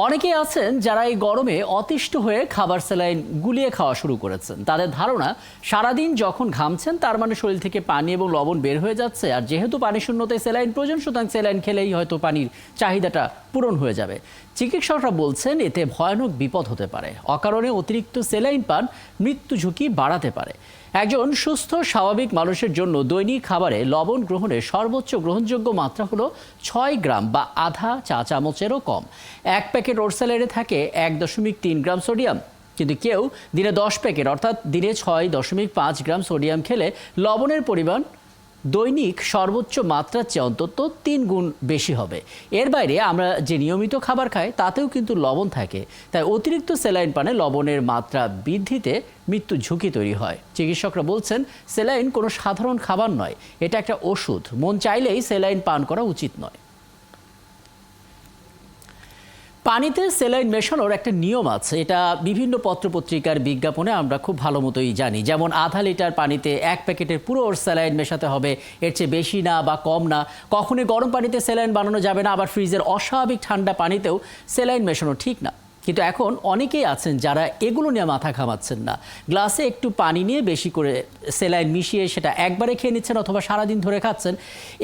অনেকেই আছেন যারা এই গরমে অতিষ্ঠ হয়ে খাবার স্যালাইন গুলিয়ে খাওয়া শুরু করেছেন। তাদের ধারণা সারাদিন যখন ঘামছেন তার মানে শরীর থেকে পানি এবং লবণ বের হয়ে যাচ্ছে, আর যেহেতু পানি শূন্যতায় স্যালাইন প্রয়োজন, সুতরাং স্যালাইন খেলেই হয়তো পানির চাহিদাটা পূরণ হয়ে যাবে। চিকিৎসকরা বলছেন এতে ভয়ানক বিপদ হতে পারে। অকারণে অতিরিক্ত স্যালাইন পান মৃত্যু ঝুঁকি বাড়াতে পারে। একজন সুস্থ স্বাভাবিক মানুষের জন্য দৈনিক খাবারে লবণ গ্রহণের সর্বোচ্চ গ্রহণযোগ্য মাত্রা হলো 6 গ্রাম বা আধা চা চামচেরও কম। এক প্যাকেট ওরসালাইনে থাকে 1.3 গ্রাম সোডিয়াম, কিন্তু কেউ দিনে 10 প্যাকেট অর্থাৎ দিনে 6.5 গ্রাম সোডিয়াম খেলে লবণের পরিমাণ দৈনিক সর্বোচ্চ মাত্রার চেয়ে অন্তত 3 গুণ বেশি হবে। এর বাইরে আমরা যে নিয়মিত খাবার খাই তাতেও কিন্তু লবণ থাকে, তাই অতিরিক্ত স্যালাইন পানে লবণের মাত্রা বৃদ্ধিতে মৃত্যু ঝুঁকি তৈরি হয়। চিকিৎসকরা বলছেন স্যালাইন কোনো সাধারণ খাবার নয়, এটা একটা ওষুধ। মন চাইলেই স্যালাইন পান করা উচিত নয়। পানিতে স্যালাইন মেশানোর একটা নিয়ম আছে, এটা বিভিন্ন পত্রপত্রিকার বিজ্ঞাপনে আমরা খুব ভালো মতোই জানি। যেমন আধা লিটার পানিতে 1 প্যাকেটের পুরো স্যালাইন মেশাতে হবে, এর চেয়ে বেশি না বা কম না। কখনোই গরম পানিতে স্যালাইন বানানো যাবে না, আবার ফ্রিজের অস্বাভাবিক ঠান্ডা পানিতেও স্যালাইন মেশানো ঠিক না। কিন্তু এখন অনেকেই আছেন যারা এগুলো নিয়ে মাথা ঘামাচ্ছেন না। গ্লাসে একটু পানি নিয়ে বেশি করে স্যালাইন মিশিয়ে সেটা একবারে খেয়ে নিচ্ছেন অথবা সারাদিন ধরে খাচ্ছেন।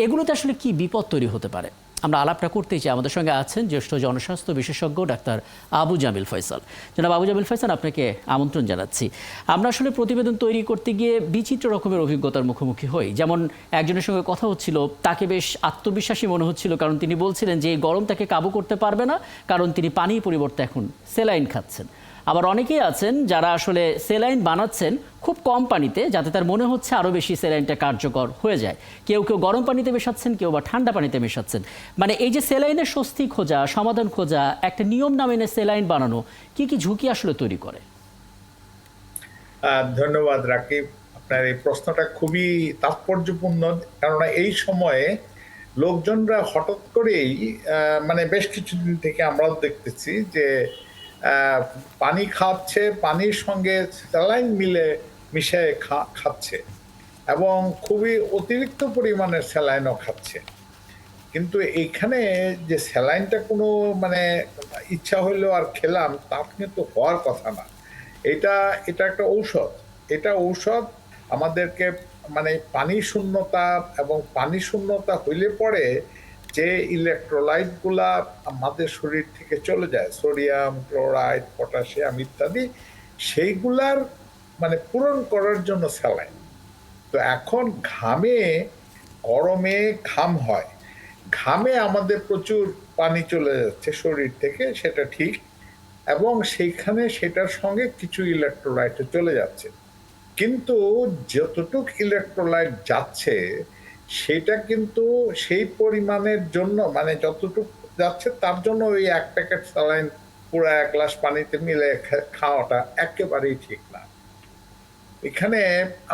এগুলোতে আসলে কি বিপদ তৈরি হতে পারে, আমরা আলাপটা করতেই চাই। আমাদের সঙ্গে আছেন জ্যেষ্ঠ জনস্বাস্থ্য বিশেষজ্ঞ ডাক্তার আবু জামিল ফয়সাল। জনাব আবু জামিল ফয়সাল, আপনাকে আমন্ত্রণ জানাচ্ছি। আমরা আসলে প্রতিবেদন তৈরি করতে গিয়ে বিচিত্র রকমের অভিজ্ঞতার মুখোমুখি হই। যেমন একজনের সঙ্গে কথা হচ্ছিল, তাকে বেশ আত্মবিশ্বাসী মনে হচ্ছিল, কারণ তিনি বলছিলেন যে এই গরম তাকে কাবু করতে পারবে না, কারণ তিনি পানির পরিবর্তে এখন স্যালাইন খাচ্ছেন। আবার অনেকেই আছেন যারা আসলে স্যালাইন বানাচ্ছেন খুব কম পানিতে, যাতে তার মনে হচ্ছে আরও বেশি স্যালাইনটা কার্যকর হয়ে যায়। কেউ কেউ গরম পানিতে মেশাচ্ছেন, কেউ বা ঠান্ডা পানিতে মেশাচ্ছেন। মানে এই যে স্যালাইনের স্বস্তি খোঁজা, সমাধান খোঁজা, একটা নিয়ম না মেনে স্যালাইন বানানো কি কি ঝুঁকি আসলে তৈরি করে? ধন্যবাদ রাকিব, আপনার এই প্রশ্নটা খুবই তাৎপর্যপূর্ণ। কেননা এই সময়ে লোকজনরা হঠাৎ করেই মানে বেশ কিছুদিন থেকে আমরাও দেখতেছি যে পানি খাচ্ছে, পানির সঙ্গে স্যালাইন মিশিয়ে খাচ্ছে এবং খুবই অতিরিক্ত পরিমাণের স্যালাইনও খাচ্ছে। কিন্তু এইখানে যে স্যালাইনটা কোনো মানে ইচ্ছা হইলো আর খেলাম, তা কিন্তু হওয়ার কথা না। এটা এটা একটা ঔষধ। এটা ঔষধ আমাদেরকে মানে পানি শূন্যতা, এবং পানি শূন্যতা হইলে পরে যে ইলেকট্রোলাইটগুলা আমাদের শরীর থেকে চলে যায়, সোডিয়াম, ক্লোরাইড, পটাশিয়াম ইত্যাদি, সেইগুলার মানে পূরণ করার জন্য স্যালাইন। তো এখন গরমে ঘাম হয়, ঘামে আমাদের প্রচুর পানি চলে যাচ্ছে শরীর থেকে, সেটা ঠিক, এবং সেইখানে সেটার সঙ্গে কিছু ইলেকট্রোলাইট চলে যাচ্ছে। কিন্তু যতটুক ইলেকট্রোলাইট যাচ্ছে সেটা কিন্তু সেই পরিমাণের জন্য, মানে যতটুক যাচ্ছে তার জন্য ওই 1 প্যাকেট স্যালাইন পুরো 1 গ্লাস পানিতে মিলে খাওয়াটা একেবারেই ঠিক না। এখানে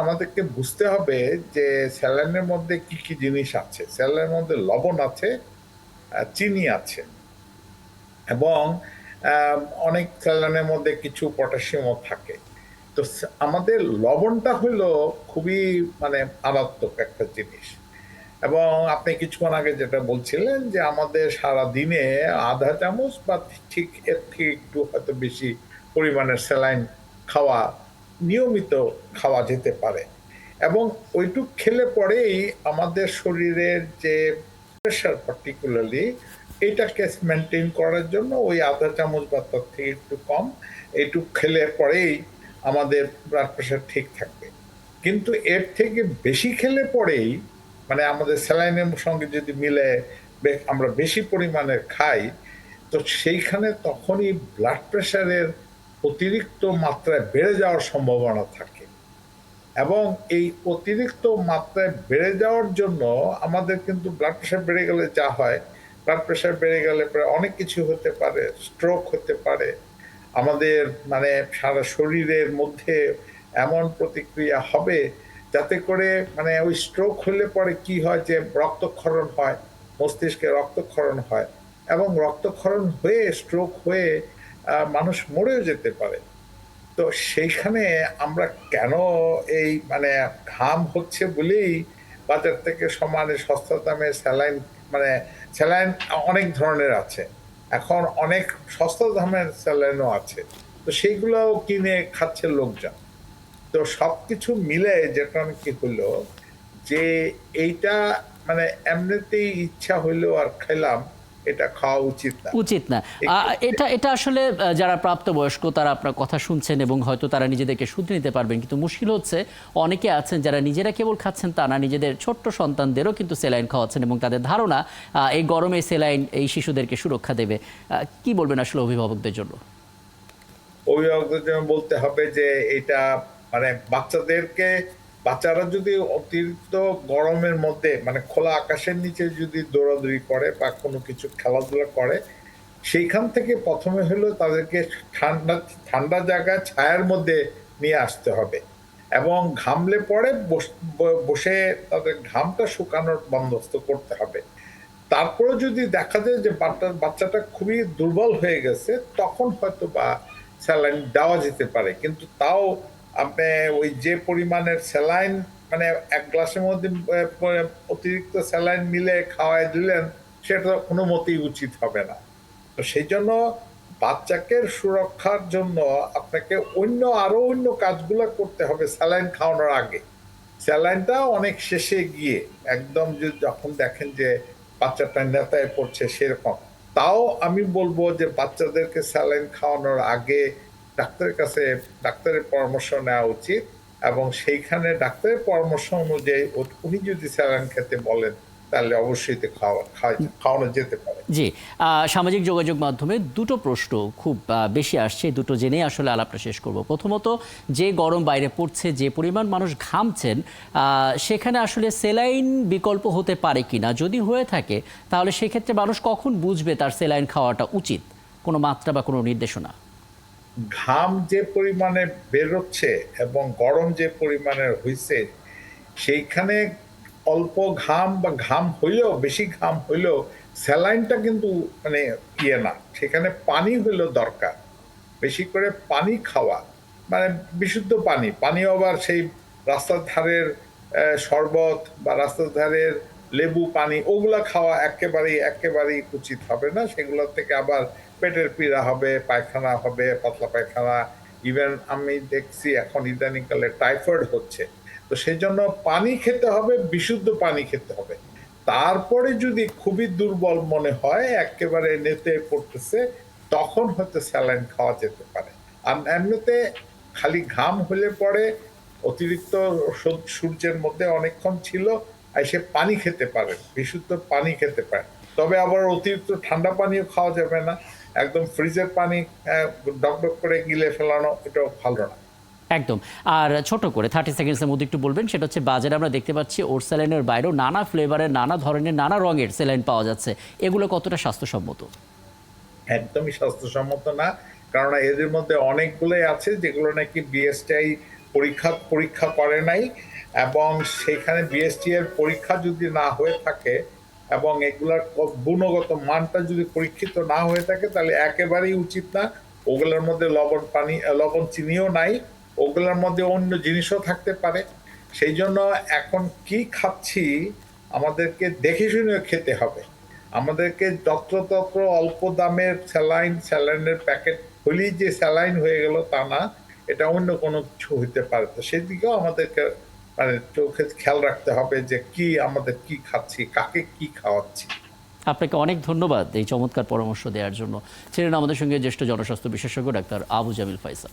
আমাদেরকে বুঝতে হবে যে স্যালাইনের মধ্যে কি কি জিনিস আছে। স্যালাইনের মধ্যে লবণ আছে, চিনি আছে, এবং অনেক স্যালাইনের মধ্যে কিছু পটাশিয়ামও থাকে। তো আমাদের লবণটা হলো খুবই মানে মারাত্মক একটা জিনিস। এবং আপনি কিছুক্ষণ আগে যেটা বলছিলেন যে আমাদের সারা দিনে আধা চামচ বা ঠিক এর থেকে একটু হয়তো বেশি পরিমাণের স্যালাইন খাওয়া নিয়মিত খাওয়া যেতে পারে, এবং ওইটুক খেলে পরেই আমাদের শরীরের যে প্রেশার পার্টিকুলারলি এটাকে মেনটেন করার জন্য ওই আধা চামচ বা তার থেকে একটু কম এইটুক খেলে পরেই আমাদের ব্লাড প্রেশার ঠিক থাকবে। কিন্তু এর থেকে বেশি খেলে পরেই মানে আমাদের স্যালাইনের সঙ্গে যদি মিলে আমরা বেশি পরিমাণের খাই, তো সেইখানে তখনই ব্লাড প্রেশারের অতিরিক্ত মাত্রায় বেড়ে যাওয়ার সম্ভাবনা থাকে। এবং এই অতিরিক্ত মাত্রায় বেড়ে যাওয়ার জন্য আমাদের কিন্তু ব্লাড প্রেশার বেড়ে গেলে যা হয়, ব্লাড প্রেশার বেড়ে গেলে প্রায় অনেক কিছু হতে পারে, স্ট্রোক হতে পারে, আমাদের মানে সারা শরীরের মধ্যে এমন প্রতিক্রিয়া হবে যাতে করে মানে ওই স্ট্রোক হলে পরে কি হয় যে রক্তক্ষরণ হয়, মস্তিষ্কে রক্তক্ষরণ হয়, এবং রক্তক্ষরণ হয়ে স্ট্রোক হয়ে মানুষ মরেও যেতে পারে। তো সেইখানে আমরা কেন এই মানে ঘাম হচ্ছে বলেই বাজার থেকে সমানে সস্তা দামে স্যালাইন, মানে স্যালাইন অনেক ধরনের আছে, এখন অনেক সস্তা দামের স্যালাইনও আছে, তো সেইগুলোও কিনে খাচ্ছে লোকজন। তো সবকিছু মিলে যেটা কি হলো যে এইটা মানে এমনিতেই ইচ্ছা হইলো আর খেলাম, এটা খাওয়া উচিত না। উচিত না। এটা এটা আসলে যারা প্রাপ্তবয়স্ক তারা আপনার কথা শুনছেন এবং হয়তো তারা নিজেদেরকে শুধরে নিতে পারবেন, কিন্তু মুশকিল হচ্ছে অনেকে আছেন যারা নিজেরা কেবল খাচ্ছেন তা না, নিজেদের ছোট্ট সন্তানদেরও কিন্তু স্যালাইন খাওয়াচ্ছেন এবং তাদের ধারণা এই গরমে স্যালাইন এই শিশুদেরকে সুরক্ষা দেবে। কি বলবেন আসলে অভিভাবকদের জন্য? অভিভাবকদের জন্য বলতে হবে যে এটা মানে বাচ্চারা যদি অতিরিক্ত গরমের মধ্যে মানে খোলা আকাশের নিচে যদি দৌড়াদৌড়ি করে বা কোনো কিছু খেলাধুলা করে, সেইখান থেকে প্রথমে হলো তাদেরকে ঠান্ডা ঠান্ডা জায়গায় ছায়ার মধ্যে নিয়ে আসতে হবে এবং ঘামলে পরে বসে তাদের ঘামটা শুকানোর বন্দোবস্ত করতে হবে। তারপরে যদি দেখা যায় যে বাচ্চাটা খুবই দুর্বল হয়ে গেছে, তখন হয়তো বা স্যালাইন দেওয়া যেতে পারে, কিন্তু তাও আপনি ওই যে পরিমাণের স্যালাইন মানে এক গ্লাসের মধ্যে অতিরিক্ত স্যালাইন মিলে খাওয়াই দিলেন, সেটা কোনো মতেই উচিত হবে না। তো সেই জন্য বাচ্চাকে সুরক্ষার জন্য আপনাকে আরো অন্য কাজগুলো করতে হবে স্যালাইন খাওয়ানোর আগে। স্যালাইনটা অনেক শেষে গিয়ে একদম যখন দেখেন যে বাচ্চাটা নেতায় পড়ছে সেরকম, তাও আমি বলবো যে বাচ্চাদেরকে স্যালাইন খাওয়ানোর আগে ডাক্তারের পরামর্শ নেওয়া উচিত এবং সেইখানে ডাক্তারের পরামর্শ অনুযায়ী উনি যদি স্যালাইন খেতে বলেন তাহলে অবশ্যই খাওয়ানো যেতে পারে। জি, সামাজিক যোগাযোগ মাধ্যমে দুটো প্রশ্ন খুব বেশি আসছে, দুটো জেনেই আসলে আলাপটা শেষ করব। প্রথমত, যে গরম বাইরে পড়ছে, যে পরিমাণ মানুষ ঘামছেন, সেখানে আসলে সেলাইন বিকল্প হতে পারে কিনা, যদি হয়ে থাকে তাহলে সেক্ষেত্রে মানুষ কখন বুঝবে তার সেলাইন খাওয়াটা উচিত, কোনো মাত্রা বা কোনো নির্দেশনা? ঘাম যে পরিমাণে বেরোচ্ছে এবং গরম যে পরিমাণের হইছে, সেইখানে অল্প ঘাম বা ঘাম হইলেও বেশি ঘাম হইলেও স্যালাইনটা কিন্তু মানে না, সেখানে পানি হইলো দরকার, বেশি করে পানি খাওয়া, মানে বিশুদ্ধ পানি আবার সেই রাস্তার ধারের শরবত বা রাস্তার ধারের লেবু পানি ওগুলা খাওয়া একেবারেই উচিত হবে না। সেগুলো থেকে আবার পেটের পীড়া হবে, পায়খানা হবে, পাতলা পায়খানা, ইভেন আমি দেখছি এখন ইদানিংকালে টাইফয়েড হচ্ছে। তো সেই জন্য পানি খেতে হবে, বিশুদ্ধ পানি খেতে হবে। তারপরে যদি খুবই দুর্বল মনে হয়, একেবারে নেতে পড়তেছে, তখন হয়তো স্যালাইন খাওয়া যেতে পারে। আর এমনিতে খালি ঘাম হলে পরে অতিরিক্ত সূর্যের মধ্যে অনেকক্ষণ ছিল, এসে পানি খেতে পারে, বিশুদ্ধ পানি খেতে পারে। তবে আবার অতিরিক্ত ঠান্ডা পানিও খাওয়া যাবে না, একদম ফ্রিজের পানি ডকডক করে গিলে ফেলানো এটাও ভালো না। একদম। আর ছোট করে 30 সেকেন্ডসের মধ্যে একটু বলবেন, সেটা হচ্ছে বাজারে আমরা দেখতে পাচ্ছি ওর স্যালাইনের বাইরেও নানা ফ্লেভারের, নানা ধরনের, নানা রঙের স্যালাইন পাওয়া যাচ্ছে। এগুলো কতটা স্বাস্থ্যসম্মত? একদমই স্বাস্থ্যসম্মত না, কারণ এদের মধ্যে অনেকগুলোই আছে যেগুলো নাকি বিএসটিআই পরীক্ষা করে নাই, এবং সেখানে বিএসটি এর পরীক্ষা যদি না হয়ে থাকে এবং এগুলার গুণগত মানটা যদি পরীক্ষিত না হয়ে থাকে, তাহলে একেবারেই উচিত না। ওগুলোর মধ্যে লবণ চিনিও নাই, ওগুলোর মধ্যে অন্য জিনিসও থাকতে পারে। সেই জন্য এখন কি খাচ্ছি আমাদেরকে দেখে শুনে খেতে হবে। আমাদেরকে যত্রতত্র অল্প দামের স্যালাইনের প্যাকেট হলেই যে স্যালাইন হয়ে গেল তা না, এটা অন্য কোনো কিছু হইতে পারে। তো সেদিকেও আমাদেরকে মানে চোখে খেয়াল রাখতে হবে যে আমাদের কি খাচ্ছি, কাকে কি খাওয়াচ্ছি। আপনাকে অনেক ধন্যবাদ এই চমৎকার পরামর্শ দেওয়ার জন্য। ছিলেন আমাদের সঙ্গে জ্যেষ্ঠ জনস্বাস্থ্য বিশেষজ্ঞ ডাক্তার আবু জামিল ফাইসাল।